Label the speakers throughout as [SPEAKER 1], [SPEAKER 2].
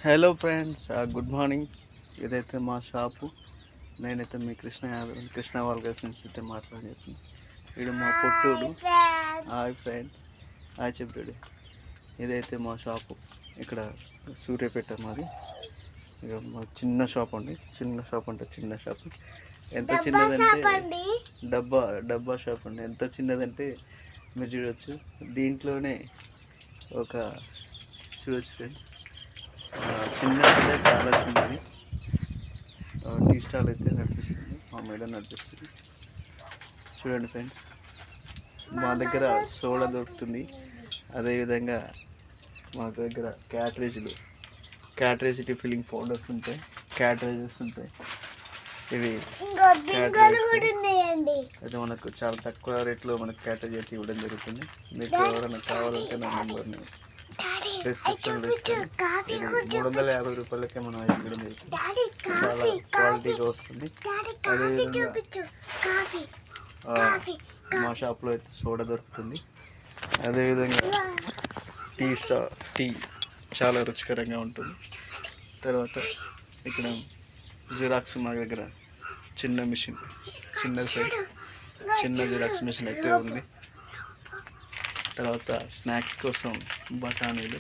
[SPEAKER 1] Hello friends, good morning. ఇదైతే మా shop. నేనైతే మీ కృష్ణ వాల్గస్ నుంచి అయితే మాట్లాడుతున్నాను. వీడు మా పొట్టుడు. హాయ్ ఫ్రెండ్స్, హాయ్ చెప్పాడు. ఇదైతే మా షాపు. ఇక్కడ సూర్యాపేట మాది. ఇక మా చిన్న షాప్ అండి. చిన్న షాప్ ఎంత చిన్నదంటే డబ్బా షాప్ అండి. ఎంత చిన్నదంటే మీరు చూడవచ్చు. దీంట్లోనే ఒక చూడవచ్చు ఫ్రెండ్స్, చిన్నది, చాలా చిన్నది. టీ స్టాల్ అయితే నడిపిస్తుంది, మా మేడం నడిపిస్తుంది. చూడండి ఫ్రెండ్స్, మా దగ్గర సోడా దొరుకుతుంది. అదేవిధంగా మా దగ్గర క్యాటరేజ్ ఫిల్లింగ్ పౌడర్స్ ఉంటాయి, క్యాటరేజెస్ ఉంటాయి. ఇవి అయితే మనకు చాలా తక్కువ రేట్లో మనకు క్యాటరేజ్ అయితే ఇవ్వడం జరుగుతుంది. మీకు ఎవరైనా కావాలంటే నా నెంబర్ని డిస్క్రిప్షన్లో ఇస్తాను. 350 రూపాయలకే మనం ఇవ్వడం జరుగుతుంది. చాలా క్వాలిటీగా వస్తుంది. అదేవిధంగా మా షాప్లో అయితే సోడా దొరుకుతుంది. అదేవిధంగా టీ చాలా రుచికరంగా ఉంటుంది. తర్వాత ఇక్కడ జిరాక్స్ మా దగ్గర చిన్న జిరాక్స్ మిషన్ అయితే ఉంది. తర్వాత స్నాక్స్ కోసం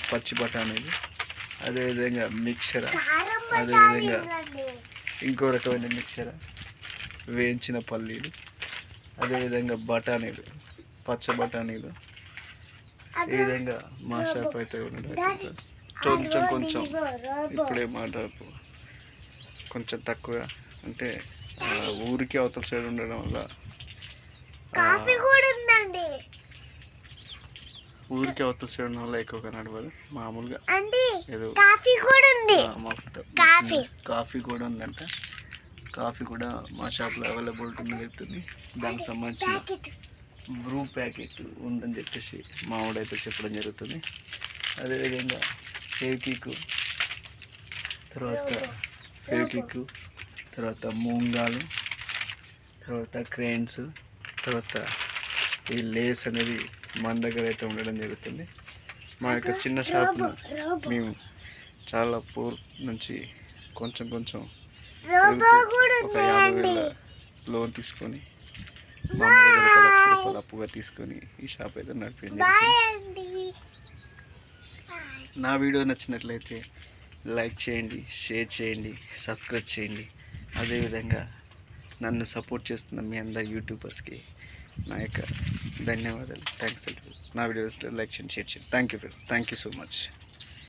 [SPEAKER 1] పచ్చి బఠానీలు, అదేవిధంగా మిక్చర్, అదేవిధంగా ఇంకో రకమైన మిక్చర్, వేయించిన పల్లీలు, అదేవిధంగా పచ్చ బఠానీలు. ఈ విధంగా మా షాప్ అయితే కొంచెం ఇప్పుడే మాట్లాడు కొంచెం తక్కువ, అంటే ఊరికి అవతల సైడ్ ఉండడం వల్ల ఎక్కువగా నడవదు. మామూలుగా ఏదో కాఫీ కూడా ఉందంట. కాఫీ కూడా మా షాప్లో అవైలబిలిటీ దొరుకుతుంది. దానికి సంబంధించిన బ్రూ ప్యాకెట్ ఉందని చెప్పేసి మావాడైతే చెప్పడం జరుగుతుంది. అదేవిధంగా తర్వాత మూంగాలు, తర్వాత క్రేన్స్, తర్వాత ఈ లేస్ అనేది మన దగ్గర అయితే ఉండడం జరుగుతుంది. మా యొక్క చిన్న షాప్ను మేము చాలా పూర్ నుంచి కొంచెం ఒక 50,000 లోన్ తీసుకొని మా దగ్గర 1 లక్ష రూపాయలు అప్పుగా తీసుకొని ఈ షాప్ అయితే నడిపించడం జరుగుతుంది. నా వీడియో నచ్చినట్లయితే లైక్ చేయండి, షేర్ చేయండి, సబ్స్క్రైబ్ చేయండి. అదేవిధంగా నన్ను సపోర్ట్ చేస్తున్న మీ అందరు యూట్యూబర్స్కి నా యొక్క ధన్యవాదాలు. థ్యాంక్స్. నా వీడియోస్ లైక్ చేయండి, షేర్ చేయండి. Thank you friends, thank you so much.